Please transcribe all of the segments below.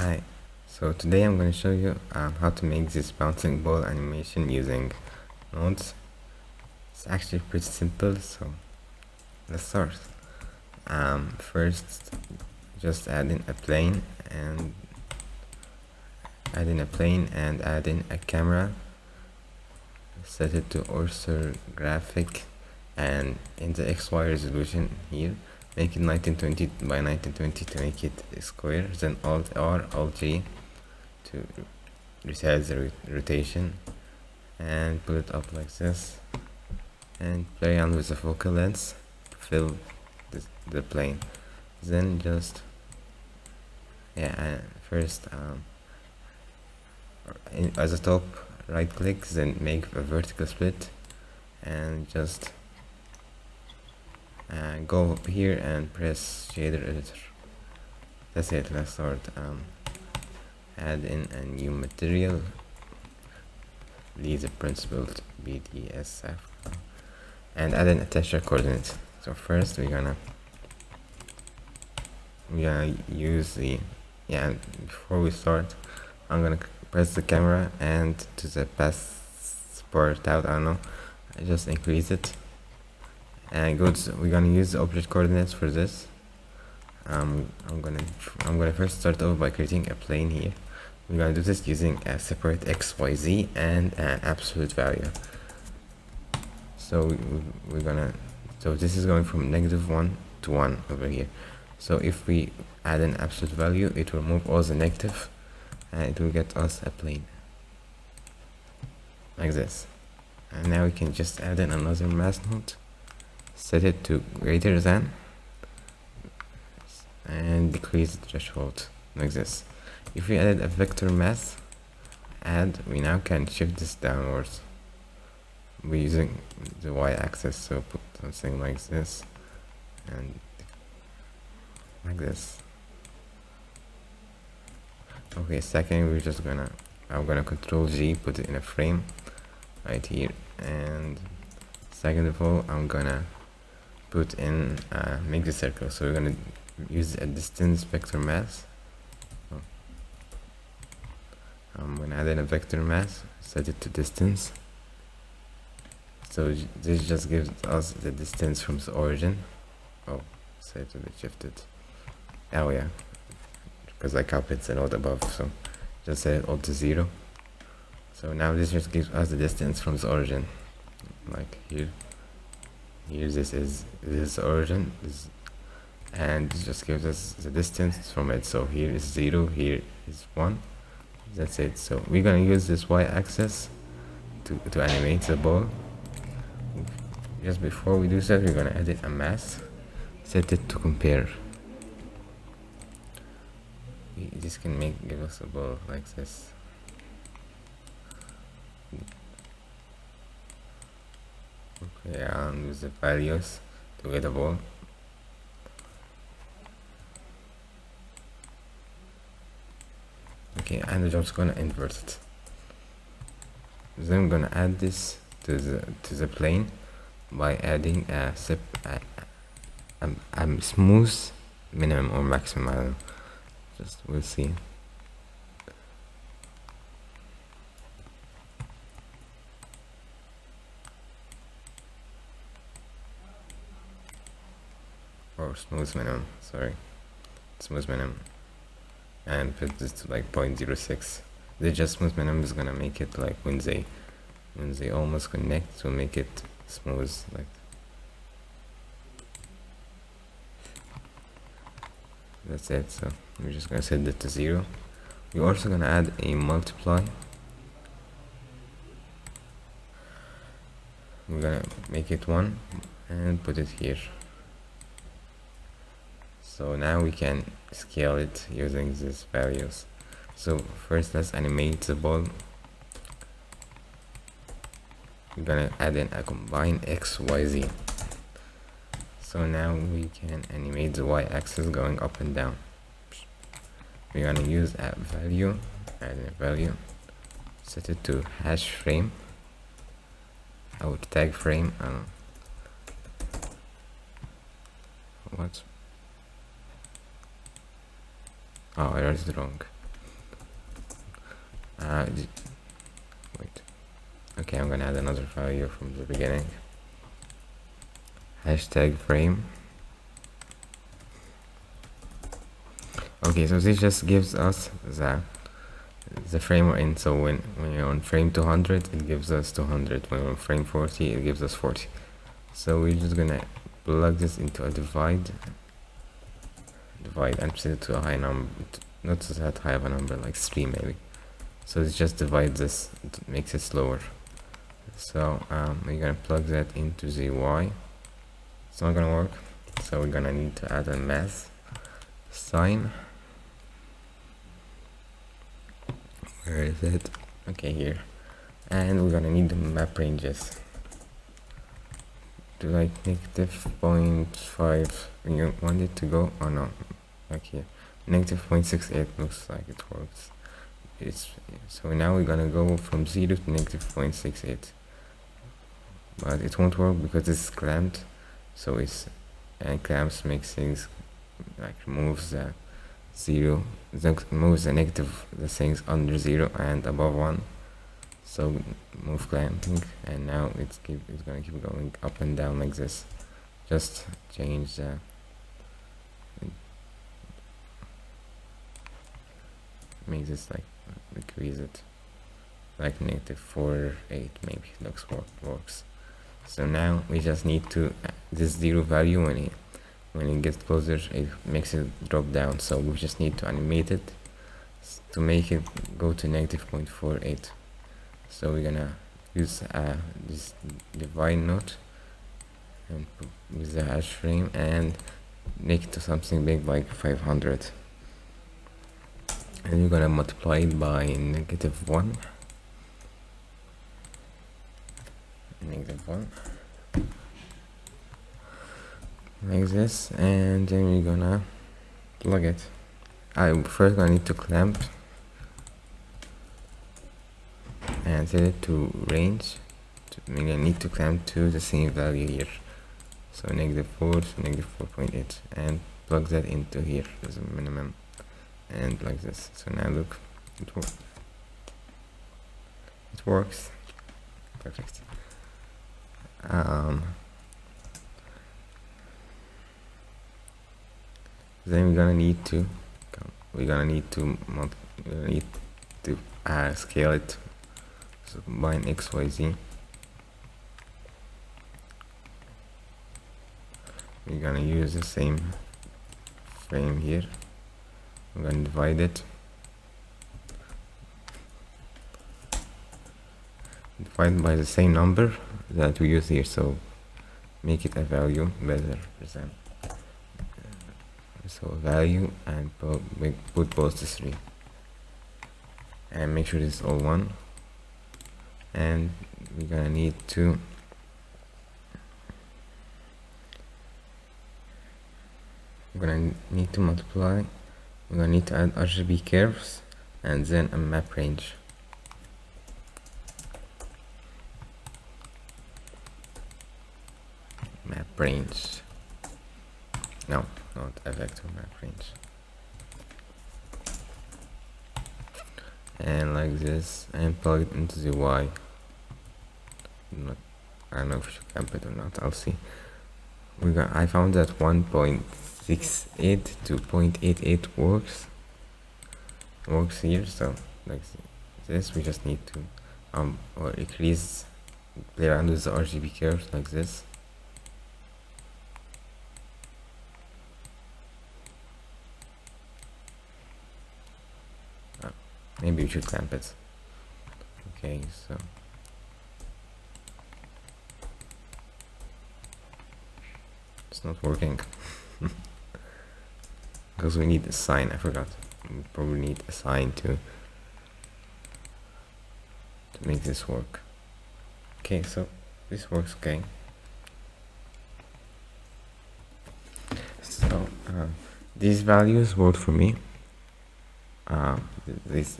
Hi, so today I'm going to show you how to make this bouncing ball animation using nodes. It's actually pretty simple, so let's start. First, just add in a plane and add in a camera. Set it to orthographic, and in the XY resolution here, make it 1920 by 1920 to make it square. Then Alt R, Alt G to resize the rotation, and put it up like this, and play around with the focal length to fill the plane. Then just first as a top, right click, then make a vertical split, and just go up here and press shader editor. That's it. Let's start. Add in a new material, leave the principal BDSF, and add in a texture coordinate. So first we're gonna use before we start, I'm gonna press the camera and to the passport out, I don't know, I just increase it, and we're gonna use the object coordinates for this. I'm gonna first start off by creating a plane here. We're gonna do this using a separate XYZ and an absolute value. So so this is going from -1 to 1 over here. So if we add an absolute value, it will remove all the negative, and it will get us a plane like this. And now we can just add in another mask node, set it to greater than, and decrease the threshold like this. If we added a vector mask we now can shift this downwards. We're using the y-axis, so put something like this and like this. Okay, second I'm gonna Control G, put it in a frame right here, and second of all I'm gonna put in make the circle. So we're gonna use a distance vector mask. I'm gonna add in a vector mask, set it to distance. So this just gives us the distance from the origin. Oh, set it to be shifted. Oh yeah, because I copied the node above, so just set it all to 0. So now this just gives us the distance from the origin. Like here this is the origin, and this just gives us the distance from it. So here is 0, here is 1. That's it. So we're gonna use this y-axis to animate the ball. Just before we do that, we're gonna edit a mask, set it to compare. This can give us a ball like this. Okay, and use the values to get a ball. Okay, and I'm just gonna invert it. Then I'm gonna add this to the plane by adding a smooth minimum or maximum. I don't know. We'll see. Or smooth minimum, sorry. Smooth minimum. And put this to like 0.06. The just smooth minimum is gonna make it like when they almost connect, to make it smooth like. That's it. So we're just gonna set that to 0. We're also gonna add a multiply. We're gonna make it 1 and put it here. So now we can scale it using these values. So first let's animate the ball. We're gonna add in a combine XYZ. So now we can animate the y-axis going up and down. We're gonna use a value, add a value, set it to hash frame, or tag frame, I don't know. What? Oh, I wrote it wrong. wait. Okay, I'm gonna add another value from the beginning. Hashtag frame. Okay, so this just gives us the frame we're in. So when you're on frame 200, it gives us 200. When we're on frame 40, it gives us 40. So we're just gonna plug this into a divide and set it to a high number, not to that high of a number, like 3 maybe. So it just divides this, it makes it slower. So we're gonna plug that into the y. It's not gonna work, so we're gonna need to add a math sign. Where is it? Okay, here. And we're gonna need the map ranges to like negative 0.5 when you want it to go. Oh no, like here, negative 0.68 looks like it works. So now we're gonna go from 0 to negative 0.68, but it won't work because it's clamped. So and clamps makes things like removes the 0, moves the negative, the things under 0 and above 1. So move clamping, and now it's gonna keep going up and down like this. Just change the make this like decrease it like negative 4.8 maybe. Looks works. So now we just need to this 0 value when it gets closer, it makes it drop down. So we just need to animate it to make it go to negative 0.48. So we're gonna use this divide node and with the hash frame and make it to something big like 500, and we're gonna multiply it by negative 1, like this, and then we're gonna plug it. I'm first gonna need to clamp and set it to range. We're gonna need to clamp to the same value here, so negative 4 to negative 4.8, and plug that into here as a minimum, and like this. So now look, it works perfect. Then we're gonna need to scale it. So combine XYZ. We're gonna use the same frame here. We're gonna divide it. Divide by the same number that we use here. So make it a value better present. So value, and put both to 3, and make sure this is all 1. And we're gonna need to multiply. We're gonna need to add RGB curves and then a map range. No, not a vector map range. And like this, and plug it into the Y. I don't know if we should clamp it or not, I'll see. I found that 1.68 to 0.88 works here. So like this, we just need to or increase, play around with the RGB curves like this. Maybe we should clamp it. Okay, so it's not working because we need a sign. I forgot. We probably need a sign to make this work. Okay, so this works okay. So these values work for me. This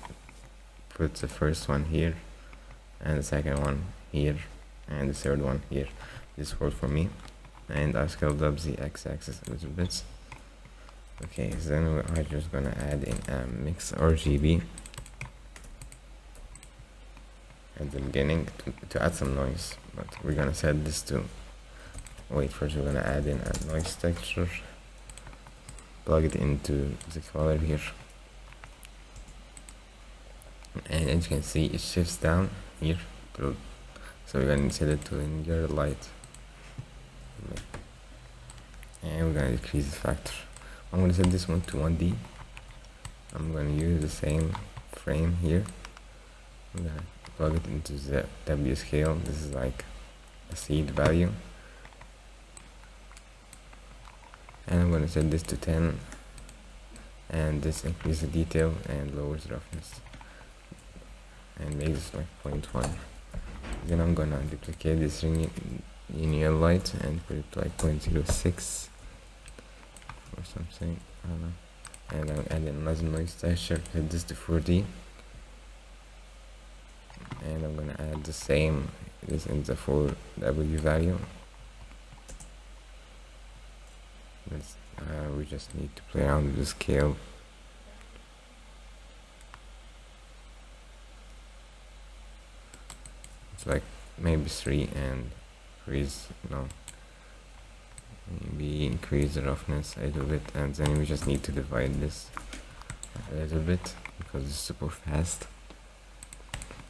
put the first one here, and the second one here, and the third one here. This worked for me, and I scaled up the x-axis a little bit. Okay, so then we're just gonna add in a mix RGB at the beginning to add some noise, but we're gonna set this to, wait, first we're gonna add in a noise texture, plug it into the color here, and as you can see it shifts down here to, so we're gonna set it to linear light, and we're gonna decrease the factor. I'm gonna set this one to 1D. I'm gonna use the same frame here. I'm gonna plug it into the W scale. This is like a seed value, and I'm gonna set this to 10, and this increases the detail and lowers the roughness, and makes this like 0.1. Then I'm gonna duplicate this linear light and put it to like 0.06 or something, I don't know. And I'll add another noise texture, set this to 4D, and I'm gonna add the same, this in the 4W value. We just need to play around with the scale. It's like maybe 3 and increase, no, maybe increase the roughness a little bit, and then we just need to divide this a little bit because it's super fast.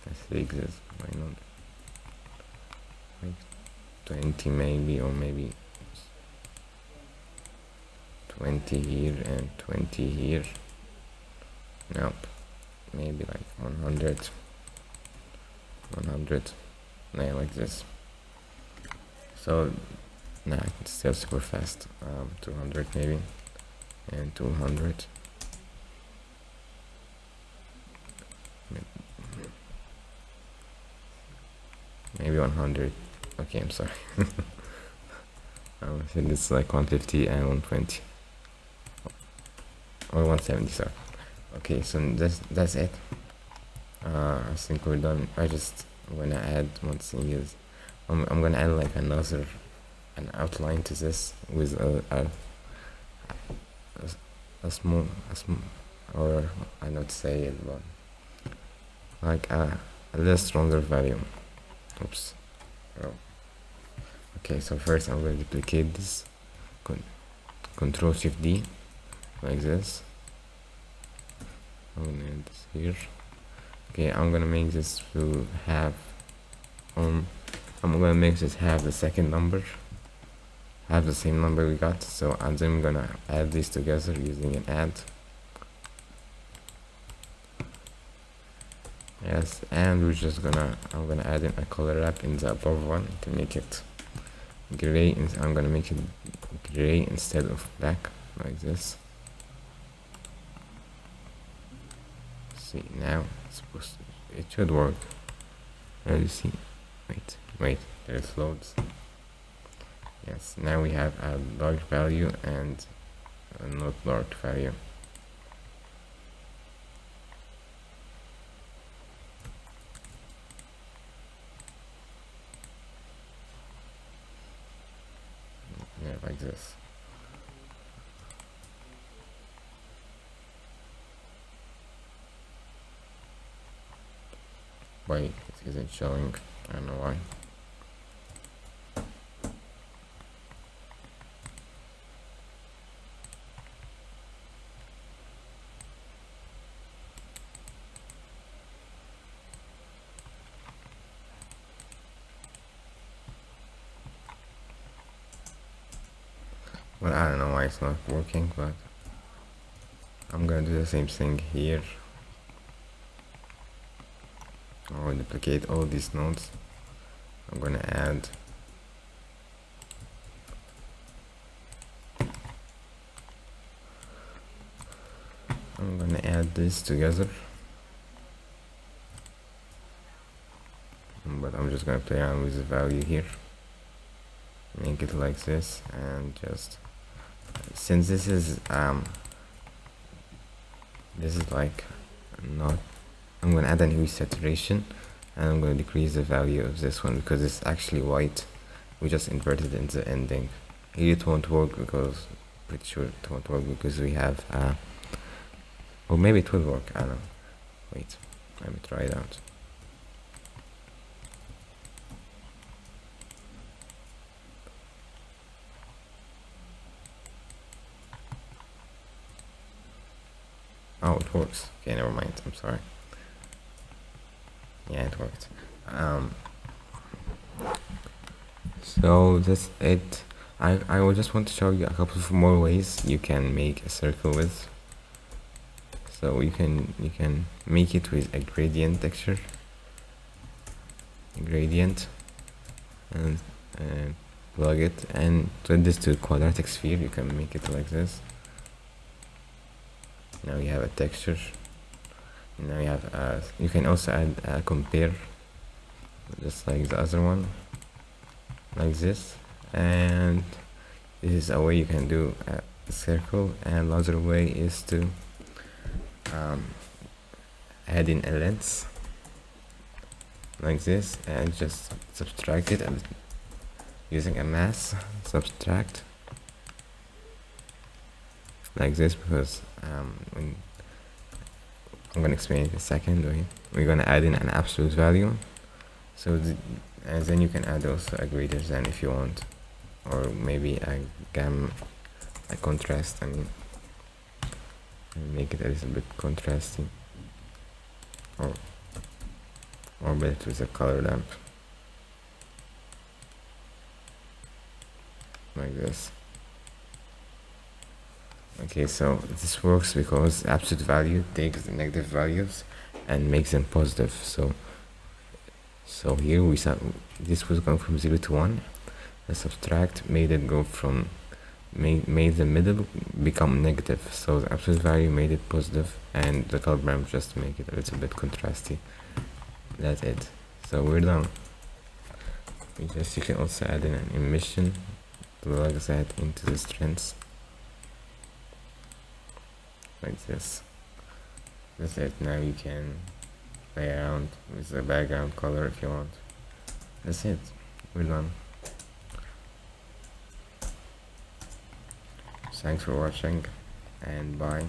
I think this, why not like 20 maybe, or maybe 20 here and 20 here. Nope, maybe like 100, yeah, like this. So nah, it's still super fast. 200 maybe, and 200. Maybe 100. Okay, I'm sorry. I think it's like 150 and 120, or 170. Sorry. Okay, so that's it. I think we're done. I just wanna add one thing is I'm gonna add like an outline to this with a small, or I not say it, but like a less stronger value. Oops. Oh. Okay, so first I'm going to duplicate this. Control Shift D, like this. I'm gonna add this here. Okay, I'm gonna make this to have. I'm gonna make this have the second number, have the same number we got. So and then I'm gonna add these together using an add. Yes, and we're just I'm gonna add in a color wrap in the above one to make it gray, and I'm gonna make it gray instead of black, like this. See, now it's supposed to, it should work. As you see, wait, there's loads. Yes, now we have a dark value and a not dark value. Yeah, like this. Wait, it isn't showing. I don't know why. Well, I don't know why it's not working, but I'm gonna do the same thing here. I'll duplicate all these nodes. I'm gonna add this together, but I'm just gonna play around with the value here, make it like this, and just since this is like not, I'm gonna add a new saturation, and I'm gonna decrease the value of this one because it's actually white. We just inverted in the ending. Here it won't work because, pretty sure it won't work because we have or maybe it will work, I don't know. Wait, let me try it out. Oh, it works. Okay, never mind. I'm sorry. Yeah, it worked. So that's it. I will just want to show you a couple of more ways you can make a circle with. So you can make it with a gradient texture, and plug it, and set this to quadratic sphere. You can make it like this. Now you have a texture. Now you have you can also add a compare, just like the other one, like this. And this is a way you can do a circle, and the other way is to add in a lens like this, and just subtract it, and using a mass subtract like this, because when I'm gonna explain it in a second. We're gonna add in an absolute value, so and then you can add also a greater than if you want, or maybe a a contrast. I mean, make it a little bit contrasty, or orbit with a color lamp like this. Okay, so this works because absolute value takes the negative values and makes them positive. So here we saw this was going from 0 to 1. The subtract made it go from made the middle become negative. So the absolute value made it positive, and the color ramp just make it a little bit contrasty. That's it. So we're done. You can also add in an emission, plug that into the strings like this. That's it. Now you can play around with the background color if you want. That's it. We're done. Thanks for watching, and bye.